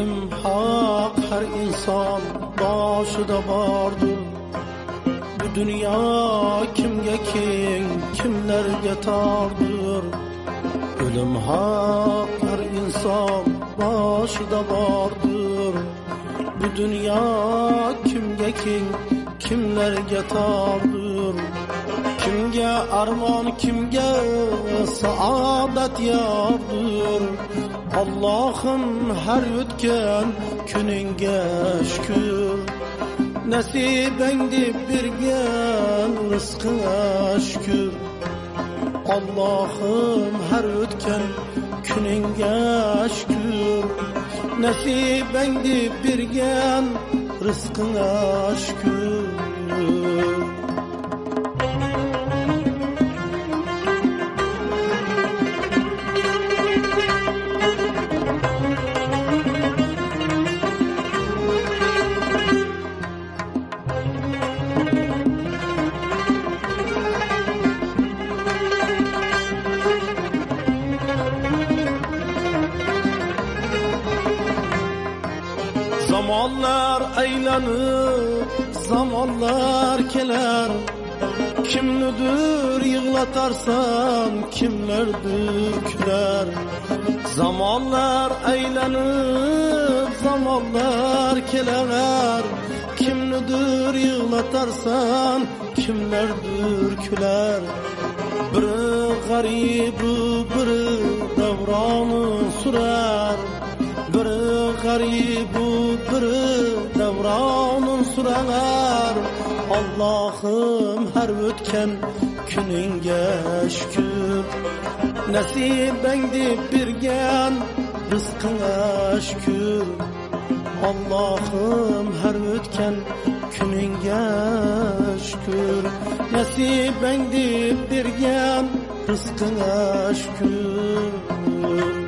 Ölüm hak, her insan başıda vardır. Bu dünya kimge king, kimlerge tardır. Ölüm hak, her insan başıda vardır. Bu dünya kimge king, kimlerge tardır. Kimge arman, kimge saadet yardır. Allah'ım her ötken gününge şükür. Nasibendi birgen rızkına şükür. Allah'ım her ötken gününge şükür. Nasibendi birgen rızkına şükür. Zamanlar aylanıp, zamanlar keler. Kimnidir yığlatarsan, kimlerdir küler. Zamanlar aylanıp, zamanlar keler. Kimnidir yığlatarsan, kimlerdir küler. Biri garibi, biri devranı sürer. Biri garibi, biri devranın sürer. Allah'ım her ötken gününge şükür. Nasibendi birgen rızkına şükür. Allah'ım her ötken gününge şükür. Nasibendi birgen rızkına şükür.